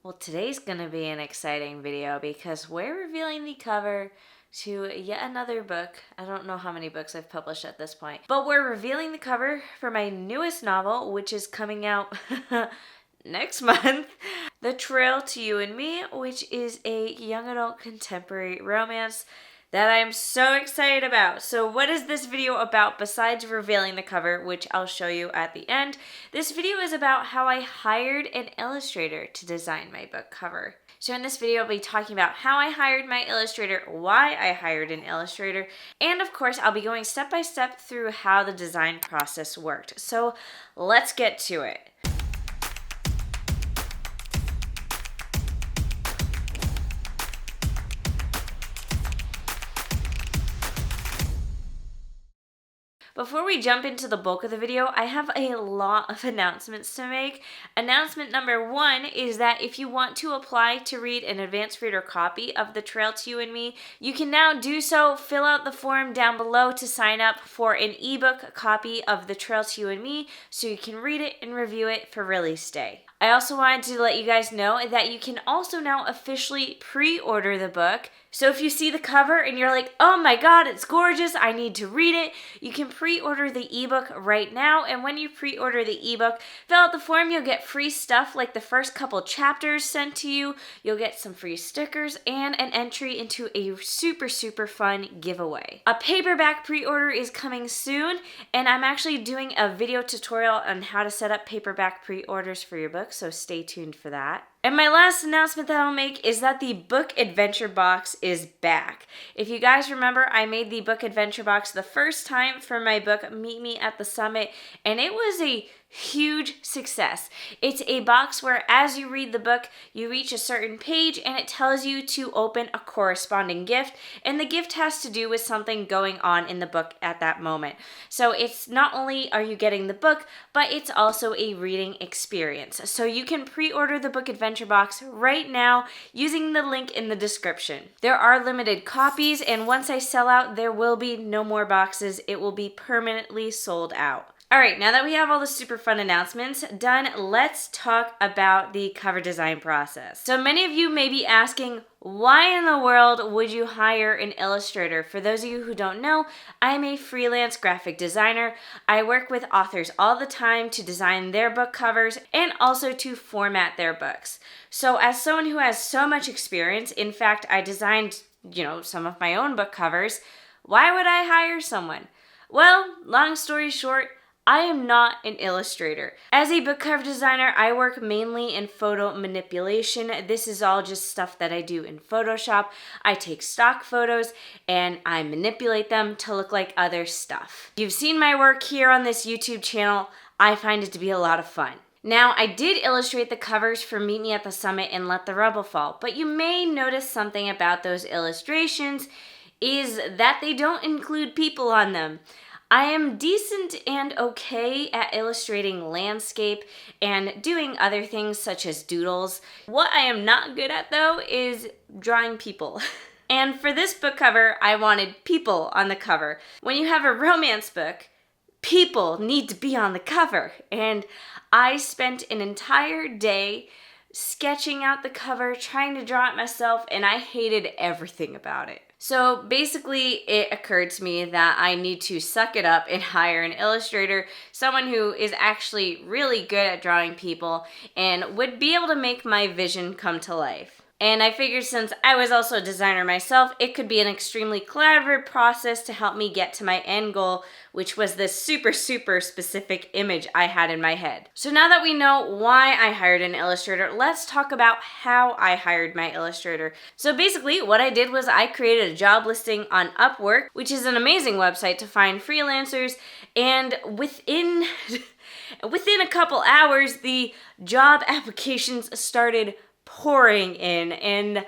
Well, today's going to be an exciting video because we're revealing the cover to yet another book. I don't know how many books I've published at this point, but we're revealing the cover for my newest novel, which is coming out next month, The Trail to You and Me, which is a young adult contemporary romance that I'm so excited about. So what is this video about besides revealing the cover, which I'll show you at the end? This video is about how I hired an illustrator to design my book cover. So in this video, I'll be talking about how I hired my illustrator, why I hired an illustrator, and of course, I'll be going step by step through how the design process worked. So let's get to it. Before we jump into the bulk of the video, I have a lot of announcements to make. Announcement number one is that if you want to apply to read an advanced reader copy of The Trail to You and Me, you can now do so. Fill out the form down below to sign up for an ebook copy of The Trail to You and Me so you can read it and review it for release day. I also wanted to let you guys know that you can also now officially pre-order the book. So if you see the cover and you're like, oh my god, it's gorgeous, I need to read it, you can pre-order the ebook right now. And when you pre-order the ebook, fill out the form, you'll get free stuff like the first couple chapters sent to you, you'll get some free stickers, and an entry into a super fun giveaway. A paperback pre-order is coming soon, and I'm actually doing a video tutorial on how to set up paperback pre-orders for your book, so stay tuned for that. And my last announcement that I'll make is that the book adventure box is back. If you guys remember, I made the book adventure box the first time for my book Meet Me at the Summit, and it was a huge success. It's a box where as you read the book, you reach a certain page and it tells you to open a corresponding gift, and the gift has to do with something going on in the book at that moment. So it's not only are you getting the book, but it's also a reading experience. So you can pre-order the book adventure box right now using the link in the description. There are limited copies, and once I sell out, there will be no more boxes. It will be permanently sold out. Alright, now that we have all the super fun announcements done, let's talk about the cover design process. So many of you may be asking, why in the world would you hire an illustrator? For those of you who don't know, I'm a freelance graphic designer. I work with authors all the time to design their book covers and also to format their books. So as someone who has so much experience, in fact, I designed, some of my own book covers, why would I hire someone? Well, long story short, I am not an illustrator. As a book cover designer, I work mainly in photo manipulation. This is all just stuff that I do in Photoshop. I take stock photos and I manipulate them to look like other stuff. You've seen my work here on this YouTube channel. I find it to be a lot of fun. Now, I did illustrate the covers for Meet Me at the Summit and Let the Rubble Fall, but you may notice something about those illustrations is that they don't include people on them. I am decent and okay at illustrating landscape and doing other things such as doodles. What I am not good at though is drawing people. And for this book cover, I wanted people on the cover. When you have a romance book, people need to be on the cover. And I spent an entire day sketching out the cover, trying to draw it myself, and I hated everything about it. So basically, it occurred to me that I need to suck it up and hire an illustrator, someone who is actually really good at drawing people and would be able to make my vision come to life. And I figured since I was also a designer myself, it could be an extremely collaborative process to help me get to my end goal, which was this super specific image I had in my head. So now that we know why I hired an illustrator, let's talk about how I hired my illustrator. So basically, what I did was I created a job listing on Upwork, which is an amazing website to find freelancers, and within a couple hours, the job applications started pouring in, and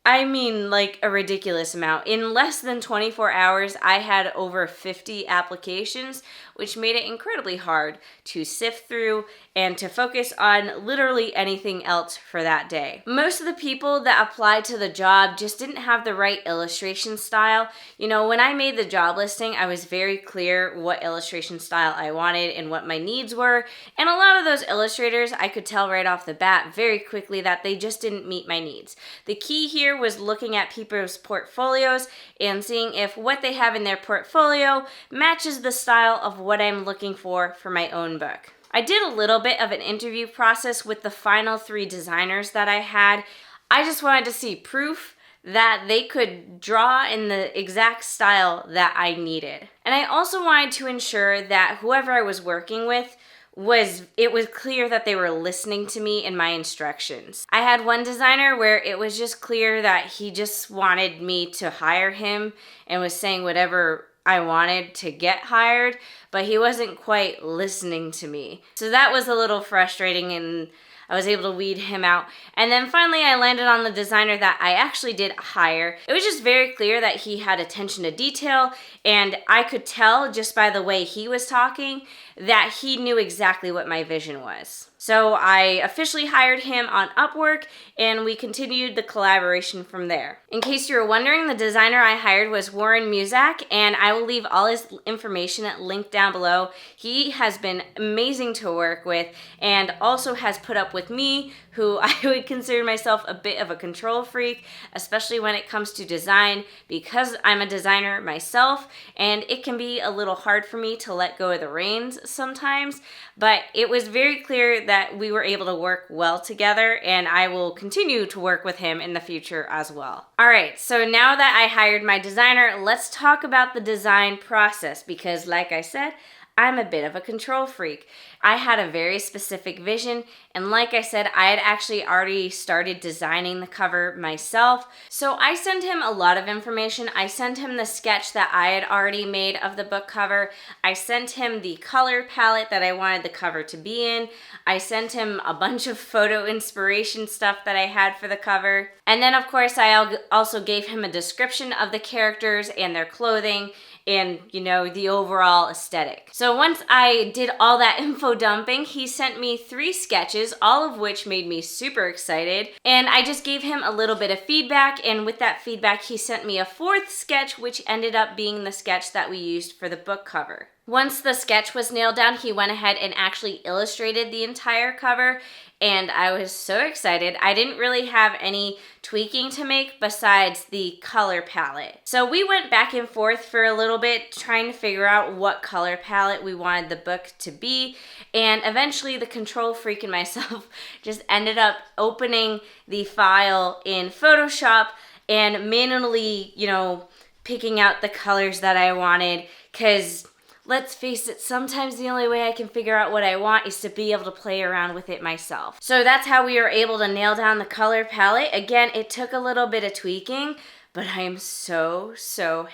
I mean like a ridiculous amount. In less than 24 hours, I had over 50 applications, which made it incredibly hard to sift through and to focus on literally anything else for that day. Most of the people that applied to the job just didn't have the right illustration style. You know, when I made the job listing, I was very clear what illustration style I wanted and what my needs were, and a lot of those illustrators, I could tell right off the bat very quickly that they just didn't meet my needs. The key here was looking at people's portfolios and seeing if what they have in their portfolio matches the style of what I'm looking for my own book. I did a little bit of an interview process with the final 3 designers that I had. I just wanted to see proof that they could draw in the exact style that I needed. And I also wanted to ensure that whoever I was working with it was clear that they were listening to me and my instructions. I had one designer where it was just clear that he just wanted me to hire him and was saying whatever I wanted to get hired, but he wasn't quite listening to me. So that was a little frustrating, and I was able to weed him out. And then finally I landed on the designer that I actually did hire. It was just very clear that he had attention to detail, and I could tell just by the way he was talking that he knew exactly what my vision was. So I officially hired him on Upwork, and we continued the collaboration from there. In case you were wondering, the designer I hired was Warren Muzak, and I will leave all his information linked down below. He has been amazing to work with and also has put up with me, who I would consider myself a bit of a control freak, especially when it comes to design, because I'm a designer myself, and it can be a little hard for me to let go of the reins sometimes, but it was very clear that we were able to work well together, and I will continue to work with him in the future as well. Alright, so now that I hired my designer, let's talk about the design process, because like I said, I'm a bit of a control freak. I had a very specific vision, and like I said, I had actually already started designing the cover myself. So I sent him a lot of information. I sent him the sketch that I had already made of the book cover. I sent him the color palette that I wanted the cover to be in. I sent him a bunch of photo inspiration stuff that I had for the cover. And then of course I also gave him a description of the characters and their clothing and, you know, the overall aesthetic. So once I did all that info dumping, he sent me 3 sketches, all of which made me super excited. And I just gave him a little bit of feedback, and with that feedback, he sent me a 4th sketch, which ended up being the sketch that we used for the book cover. Once the sketch was nailed down, he went ahead and actually illustrated the entire cover, and I was so excited. I didn't really have any tweaking to make besides the color palette. So we went back and forth for a little bit trying to figure out what color palette we wanted the book to be, and eventually the control freak and myself just ended up opening the file in Photoshop and manually, you know, picking out the colors that I wanted, because let's face it, sometimes the only way I can figure out what I want is to be able to play around with it myself. So that's how we were able to nail down the color palette. Again, it took a little bit of tweaking, but I am so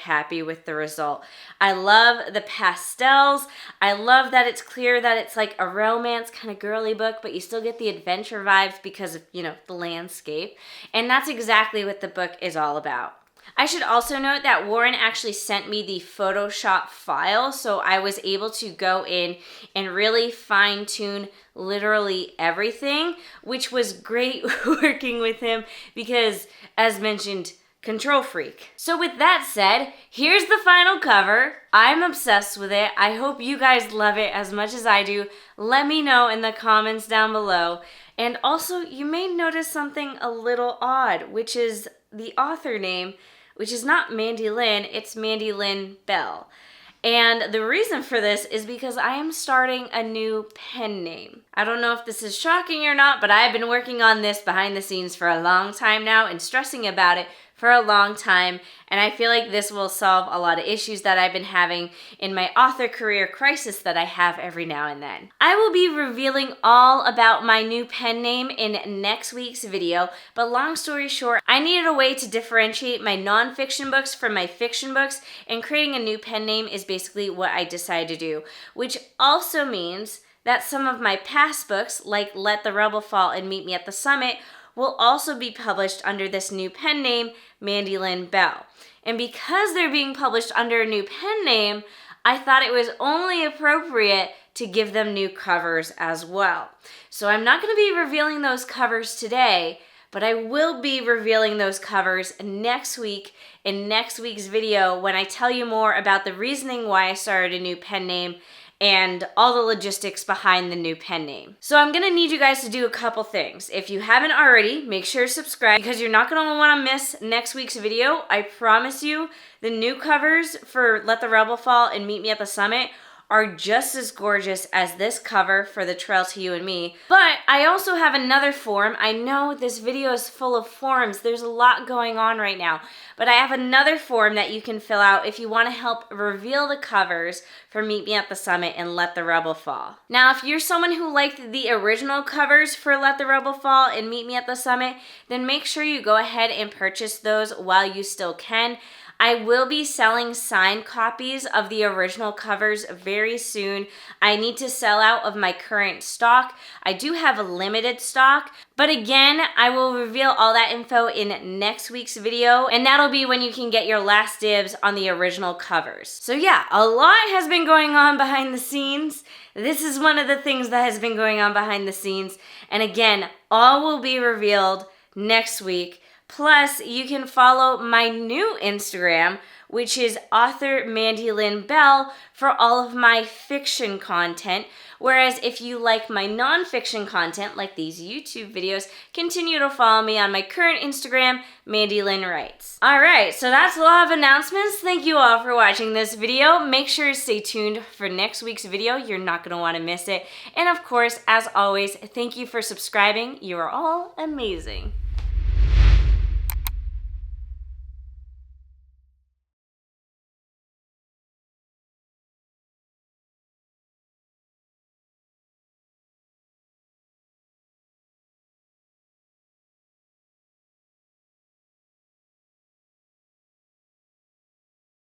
happy with the result. I love the pastels. I love that it's clear that it's like a romance kind of girly book, but you still get the adventure vibes because of, you know, the landscape. And that's exactly what the book is all about. I should also note that Warren actually sent me the Photoshop file, so I was able to go in and really fine-tune literally everything, which was great working with him because, as mentioned, control freak. So with that said, here's the final cover. I'm obsessed with it. I hope you guys love it as much as I do. Let me know in the comments down below. And also, you may notice something a little odd, which is the author name, which is not Mandy Lynn, it's Mandy Lynn Bell. And the reason for this is because I am starting a new pen name. I don't know if this is shocking or not, but I've been working on this behind the scenes for a long time now and stressing about it for a long time, and I feel like this will solve a lot of issues that I've been having in my author career crisis that I have every now and then. I will be revealing all about my new pen name in next week's video, but long story short, I needed a way to differentiate my nonfiction books from my fiction books, and creating a new pen name is basically what I decided to do, which also means that some of my past books, like Let the Rebel Fall and Meet Me at the Summit, will also be published under this new pen name, Mandy Lynn Bell. And because they're being published under a new pen name, I thought it was only appropriate to give them new covers as well. So I'm not going to be revealing those covers today, but I will be revealing those covers next week in next week's video when I tell you more about the reasoning why I started a new pen name and all the logistics behind the new pen name. So I'm gonna need you guys to do a couple things. If you haven't already, make sure to subscribe because you're not gonna wanna miss next week's video. I promise you, the new covers for Let the Rebel Fall and Meet Me at the Summit are just as gorgeous as this cover for the Trail to You and Me. But I also have another form. I know this video is full of forms. There's a lot going on right now. But I have another form that you can fill out if you want to help reveal the covers for Meet Me at the Summit and Let the Rebel Fall. Now, if you're someone who liked the original covers for Let the Rebel Fall and Meet Me at the Summit, then make sure you go ahead and purchase those while you still can. I will be selling signed copies of the original covers very soon. I need to sell out of my current stock. I do have a limited stock, but again, I will reveal all that info in next week's video, and that'll be when you can get your last dibs on the original covers. So yeah, a lot has been going on behind the scenes. This is one of the things that has been going on behind the scenes, and again, all will be revealed next week. Plus, you can follow my new Instagram, which is author Mandy Lynn Bell, for all of my fiction content. Whereas if you like my nonfiction content, like these YouTube videos, continue to follow me on my current Instagram, Mandy Lynn Writes. Alright, so that's a lot of announcements. Thank you all for watching this video. Make sure to stay tuned for next week's video. You're not going to want to miss it. And of course, as always, thank you for subscribing. You are all amazing.